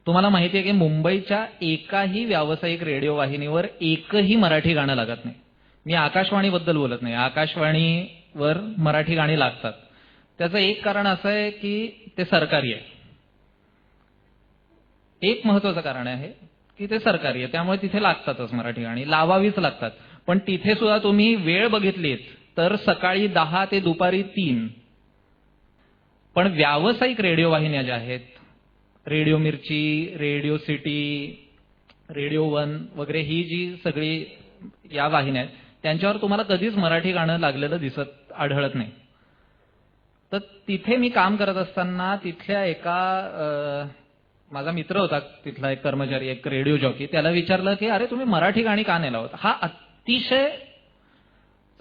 तुम्हाला माहिती आहे की मुंबईच्या एकाही व्यावसायिक रेडिओ वाहिनीवर एकही मराठी गाणं लागत नाही. मी आकाशवाणीबद्दल बोलत नाही, आकाशवाणीवर मराठी गाणी लागतात. त्याचं एक कारण असं आहे की ते सरकारी आहे. एक महत्वाचं कारण आहे की ते सरकारी आहे, त्यामुळे तिथे लागतातच मराठी गाणी, लावावीच लागतात. पण तिथे सुद्धा तुम्ही वेळ बघितलीत तर सकाळी 10 ते दुपारी 3. पण व्यावसायिक रेडिओ वाहिन्या ज्या आहेत, रेडिओ मिर्ची, रेडिओ सिटी, रेडिओ वन वगैरे, ही जी सगळी या वाहिन्या आहेत, त्यांच्यावर तुम्हाला कधीच मराठी गाणं लागलेलं आढळत नाही. तर तिथे मी काम करत असताना तिथल्या माझा मित्र होता, तिथला एक कर्मचारी, एक रेडिओ जॉकी, त्याला विचारलं की अरे तुम्ही मराठी गाणी का नाही लावत? हा अतिशय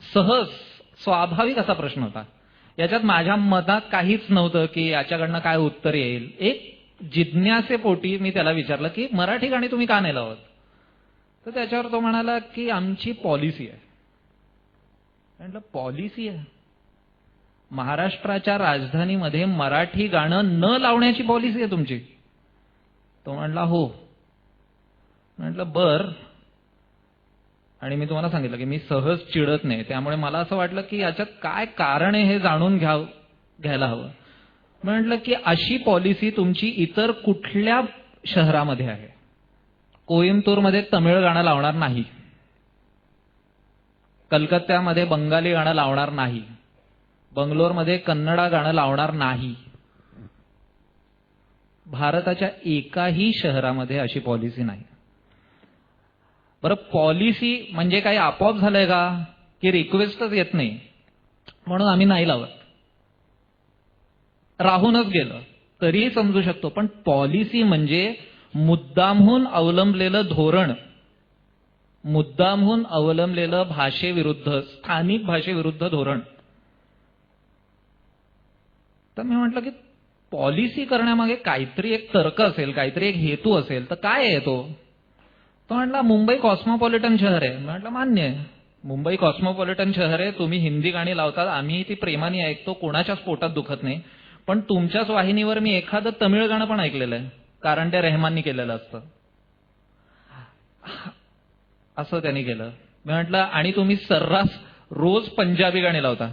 सहज स्वाभाविक असा प्रश्न होता. याच्यात माझ्या मनात काहीच नव्हतं की याच्याकडनं काय उत्तर येईल. एक जिज्ञासेपोटी मी त्याला विचारलं की मराठी गाणी तुम्ही का नाही लावत? तर त्याच्यावर तो म्हणाला की आमची पॉलिसी आहे. म्हटलं पॉलिसी आहे? महाराष्ट्राच्या राजधानीमध्ये मराठी गाणं न लावण्याची पॉलिसी आहे तुमची? तो म्हणला हो. म्हटलं बर. आणि मी तुम्हाला सांगितलं की मी सहज चिडत नाही, त्यामुळे मला असं वाटलं की याच्यात काय कारण आहे हे जाणून घ्यायला हवं. म्हटलं की अशी पॉलिसी तुमची इतर कुठल्या शहरामध्ये आहे? कोइंबतूरमध्ये तमिळ गाणं लावणार नाही, कलकत्त्यामध्ये बंगाली गाणं लावणार नाही, बंगलोरमध्ये कन्नडा गाणं लावणार नाही. भारताच्या एकाही शहरामध्ये अशी पॉलिसी नाही. बरं, पॉलिसी म्हणजे काही आपोआप झालंय का की रिक्वेस्टच येत नाही म्हणून आम्ही नाही लावत, राहूनच गेलं तरीही समजू शकतो. पण पॉलिसी म्हणजे मुद्दामहून अवलंबलेलं धोरण, मुद्दामहून अवलंबलेलं भाषेविरुद्ध, स्थानिक भाषेविरुद्ध धोरण. तर मी म्हटलं की पॉलिसी करण्यामागे काहीतरी एक तर्क असेल, काहीतरी एक हेतू असेल, तर काय आहे तो? तो म्हटला मुंबई कॉस्मोपॉलिटन शहर आहे. म्हटलं मान्य आहे, मुंबई कॉस्मोपॉलिटन शहर आहे, तुम्ही हिंदी गाणी लावतात, आम्ही ती प्रेमाने ऐकतो, कोणाच्याच पोटात दुखत नाही. पण तुमच्याच वाहिनीवर मी एखादं तमिळ गाणं पण ऐकलेलं आहे, कारण ते रेहमाननी केलेलं असतं. असं त्यांनी केलं. मी म्हटलं आणि तुम्ही सर्रास रोज पंजाबी गाणी लावता,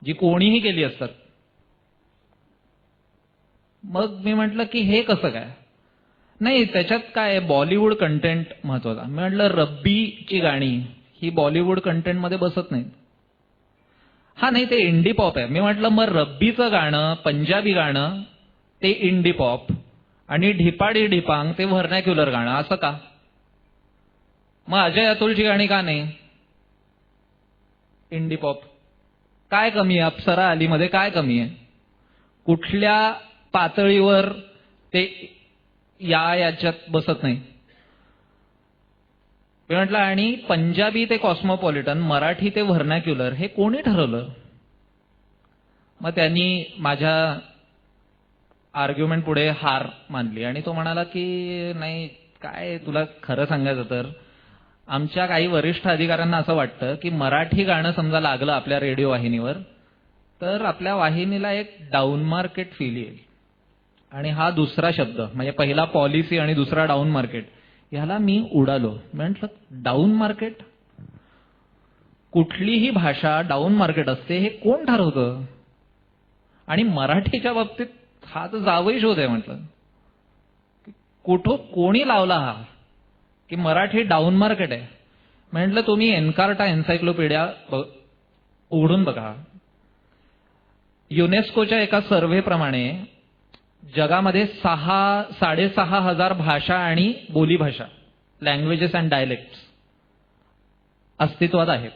जी कोणीही केली असतात. मग मी म्हटलं की हे कसं काय? नाही, त्याच्यात काय बॉलिवूड कंटेंट महत्वाचा. मी म्हटलं रब्बीची गाणी ही बॉलिवूड कंटेंटमध्ये बसत नाहीत. हा नाही, ते इंडी पॉप आहे. मी म्हटलं मग रब्बीचं गाणं, पंजाबी गाणं ते इंडी पॉप आणि ढिपाडी ढिपांग ते व्हर्नॅक्युलर गाणं, असं का? मग अजय अतुलची गाणी का नाही इंडी पॉप? काय कमी आहे? अप्सरा अलीमध्ये काय कमी आहे? कुठल्या पातळीवर ते याच्यात बसत नाही? मी म्हटलं आणि पंजाबी ते कॉस्मोपॉलिटन, मराठी ते व्हर्नॅक्युलर हे कोणी ठरवलं? मग त्यांनी माझ्या आर्ग्युमेंट पुढे हार मानली आणि तो म्हणाला की नाही, काय तुला खरं सांगायचं तर आमच्या काही वरिष्ठ अधिकाऱ्यांना असं वाटतं की मराठी गाणं समजा लागलं आपल्या रेडिओ वाहिनीवर तर आपल्या वाहिनीला एक डाऊन मार्केट फील येईल. आणि हा दुसरा शब्द म्हणजे पहिला पॉलिसी आणि दुसरा डाऊन मार्केट, ह्याला मी उडालो. म्हटलं डाऊन मार्केट? कुठलीही भाषा डाऊन मार्केट असते हे कोण ठरवतं? आणि मराठीच्या बाबतीत हा तर जावई शोध आहे. म्हटलं कोणी लावला हा की मराठी डाऊन मार्केट आहे? म्हटलं तुम्ही एन्कार्टा एन्सायक्लोपीडिया उघडून बघा. युनेस्कोच्या एका सर्व्हेप्रमाणे जगामध्ये 6,500 भाषा आणि बोलीभाषा, लँग्वेजेस अँड डायलेक्ट्स अस्तित्वात आहेत.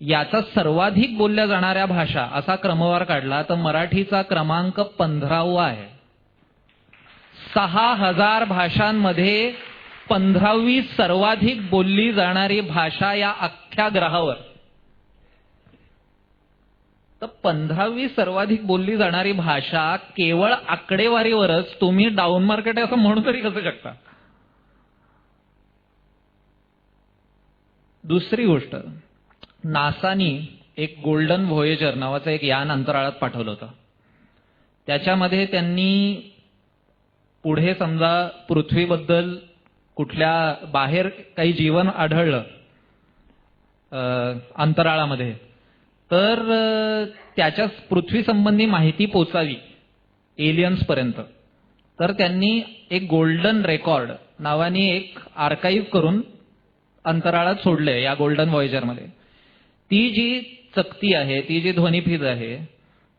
याचा सर्वाधिक बोलल्या जाणाऱ्या भाषा असा क्रमवार काढला तर मराठीचा क्रमांक 15वा आहे. 6,000 भाषांमध्ये 15वी सर्वाधिक बोलली जाणारी भाषा या अख्ख्या ग्रहावर. तर 15वी सर्वाधिक बोलली जाणारी भाषा केवळ आकडेवारीवरच तुम्ही डाऊन मार्केट आहे असं म्हणू तरी कसं शकता? दुसरी गोष्ट, नासानी एक गोल्डन व्होयेजर नावाचं एक यान अंतराळात पाठवलं होतं. त्याच्यामध्ये त्यांनी पुढे समजा पृथ्वीबद्दल कुठल्या बाहेर काही जीवन आढळलं अंतराळामध्ये, तर त्याच्या पृथ्वी संबंधी माहिती पोचावी एलियन्स पर्यंत, तर त्यांनी एक गोल्डन रेकॉर्ड नावाने एक आर्काईव्ह करून अंतराळात सोडले या गोल्डन व्हॉयेजरमध्ये. ती जी चकती आहे, ती जी ध्वनिफीत आहे,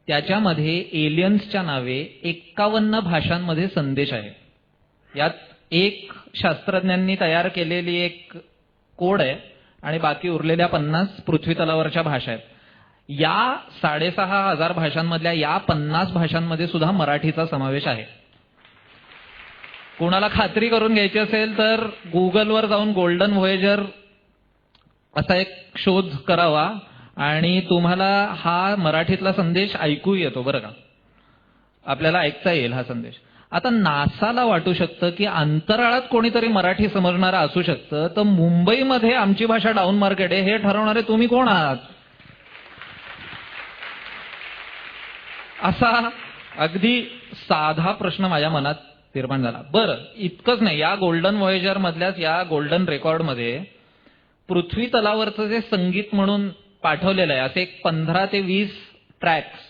त्याच्यामध्ये एलियन्सच्या नावे 51 भाषांमध्ये संदेश आहे. यात एक शास्त्रज्ञांनी तयार केलेली एक कोड आहे आणि बाकी उरलेल्या 50 पृथ्वी तलावरच्या भाषा आहेत. या 6500 भाषांमधल्या या 50 भाषांमध्ये सुद्धा मराठीचा समावेश आहे. कोणाला खात्री करून घ्यायची असेल तर गुगलवर जाऊन गोल्डन व्हॉयेजर असा एक शोध करावा आणि तुम्हाला हा मराठीतला संदेश ऐकू येतो बरं का, आपल्याला ऐकता येईल हा संदेश. आता नासाला वाटू शकतं की अंतराळात कोणीतरी मराठी समजणारा असू शकतं, तर मुंबईमध्ये आमची भाषा डाऊन मार्केट आहे हे ठरवणारे तुम्ही कोण आहात? असा अगदी साधा प्रश्न माझ्या मनात निर्माण झाला. बरं, इतकंच नाही, या गोल्डन व्हॉयेजर मधल्याच या गोल्डन रेकॉर्डमध्ये पृथ्वी तलावरचं जे संगीत म्हणून पाठवलेलं आहे, असे एक 15 ते 20 ट्रॅक्स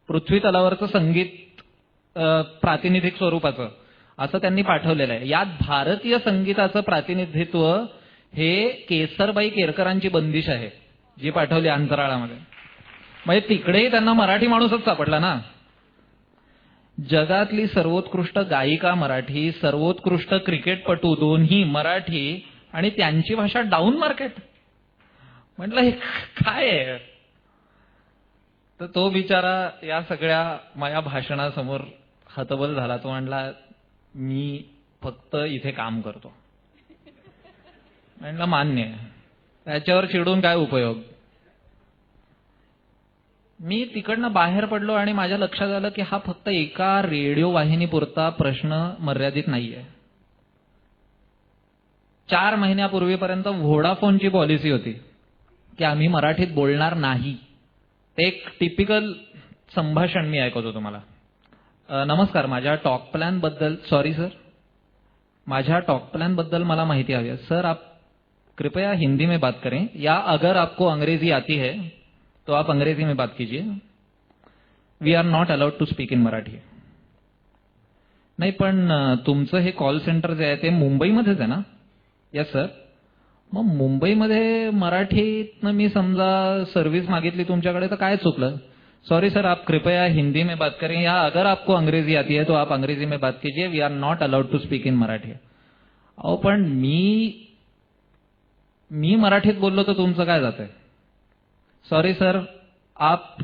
पृथ्वी तलावरचं संगीत प्रातिनिधिक स्वरूपाचं असं त्यांनी पाठवलेलं आहे. यात भारतीय संगीताचं प्रातिनिधित्व हे केसरबाई केरकरांची बंदिश आहे जी पाठवली अंतराळामध्ये. म्हणजे तिकडेही त्यांना मराठी माणूसच सापडला ना. जगातली सर्वोत्कृष्ट गायिका मराठी, सर्वोत्कृष्ट क्रिकेटपटू दोन्ही मराठी, आणि त्यांची भाषा डाऊन मार्केट. म्हटलं हे काय आहे? तर तो बिचारा या सगळ्या माझ्या भाषणासमोर हतबल झाला. तो म्हणला मी फक्त इथे काम करतो. म्हटलं मान्य आहे, त्याच्यावर चिडून काय उपयोग. मी तिकडनं बाहेर पडलो आणि माझ्या लक्षात आलं की हा फक्त एका रेडिओ वाहिनीपुरता प्रश्न मर्यादित नाहीये. 4 महिन्यापूर्वीपर्यंत व्होडाफोनची पॉलिसी होती की आम्ही मराठीत बोलणार नाही. एक टिपिकल संभाषण मी ऐकवतो तुम्हाला. नमस्कार, माझ्या टॉक प्लॅन बद्दल, सॉरी सर, माझ्या टॉक प्लॅन बद्दल मला माहिती हवी है. सर आप कृपया हिंदी में बात करें, या अगर आपको अंग्रेजी आती है तो आप अंग्रेजी में बात कीजिए. We are not allowed to speak in Marathi. नाही पण तुमचं हे कॉल सेंटर जे आहे ते मुंबईमध्येच आहे ना? Yes sir. मग मुंबईमध्ये मराठीतनं मी समजा सर्व्हिस मागितली तुमच्याकडे तर काय चुकलं? सॉरी सर, आप कृपया हिंदी में बात करें, या अगर आपको अंग्रेजी आती है तो आप अंग्रेजी में बात कीजिए. We are not allowed to speak in Marathi. अहो पण मी मराठीत बोललो तर तुमचं काय जातंय? सॉरी सर, आप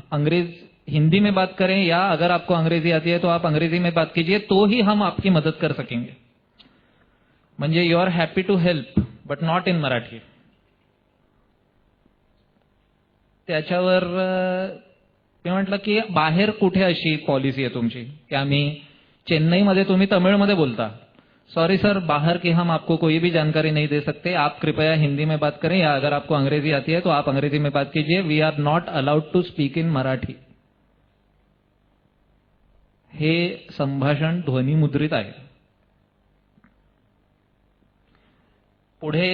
हिंदी में बात करें, या अगर आपको अंग्रेजी आती है तो आप अंग्रेजी में बात कीजिए, तो ही हम आपकी मदद कर सकेंगे. म्हणजे you are happy to help but not in Marathi. त्याच्यावर मी म्हटलं की बाहेर कुठे अशी पॉलिसी आहे तुमची की आम्ही चेन्नईमध्ये तुम्ही तमिळमध्ये बोलता. सॉरी सर, बाहर की हम आपको कोई भी जानकारी नहीं दे सकते. आप कृपया हिंदी में बात करें, या अगर आपको अंग्रेजी आती है तो आप अंग्रेजी में बात कीजिए. We are not allowed to speak in Marathi. हे संभाषण ध्वनिमुद्रित आहे. पुढे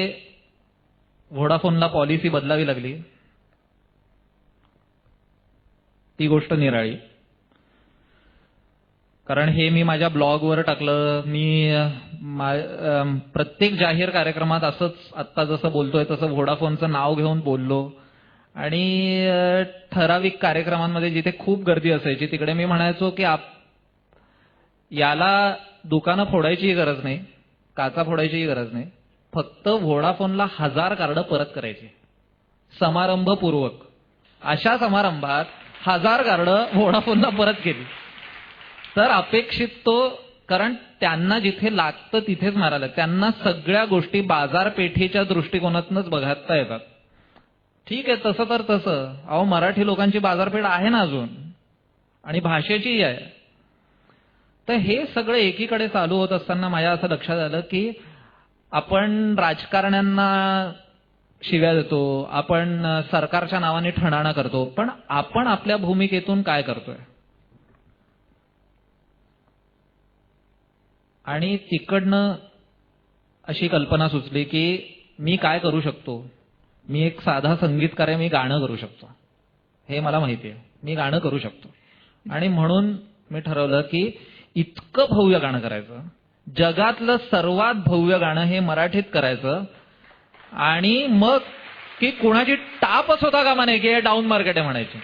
व्होडाफोनला पॉलिसी बदलावी लागली. ती गोष्ट निराळी, कारण हे मी माझ्या ब्लॉगवर टाकलं. मी प्रत्येक जाहीर कार्यक्रमात असंच आत्ता जसं बोलतोय तसं व्होडाफोनचं नाव घेऊन बोललो. आणि ठराविक कार्यक्रमांमध्ये जिथे खूप गर्दी असायची तिकडे मी म्हणायचो की याला दुकानं फोडायचीही गरज नाही, काचा फोडायचीही गरज नाही, फक्त व्होडाफोनला 1000 कार्ड परत करायची समारंभपूर्वक. अशा समारंभात 1000 कार्ड व्होडाफोनला परत केली तर अपेक्षित तो, कारण त्यांना जिथे लागतं तिथेच मारायला, त्यांना सगळ्या गोष्टी बाजारपेठेच्या दृष्टिकोनातूनच बघता येतात. ठीक आहे, तसं तर तसं. अहो मराठी लोकांची बाजारपेठ आहे ना अजून, आणि भाषेचीही आहे. तर हे सगळं एकीकडे चालू होत असताना माझ्या असं लक्षात आलं की आपण राजकारण्यांना शिव्या देतो, आपण सरकारच्या नावाने ठणाणा करतो, पण आपण आपल्या भूमिकेतून काय करतोय? आणि तिकडनं अशी कल्पना सुचली की मी काय करू शकतो. मी एक साधा संगीतकार आहे, मी गाणं करू शकतो, हे मला माहिती आहे, मी गाणं करू शकतो. आणि म्हणून मी ठरवलं की इतकं भव्य गाणं करायचं, जगातलं सर्वात भव्य गाणं हे मराठीत करायचं. आणि मग की कुणाची टापच होता कामा नये की हे डाऊन मार्केट आहे म्हणायची.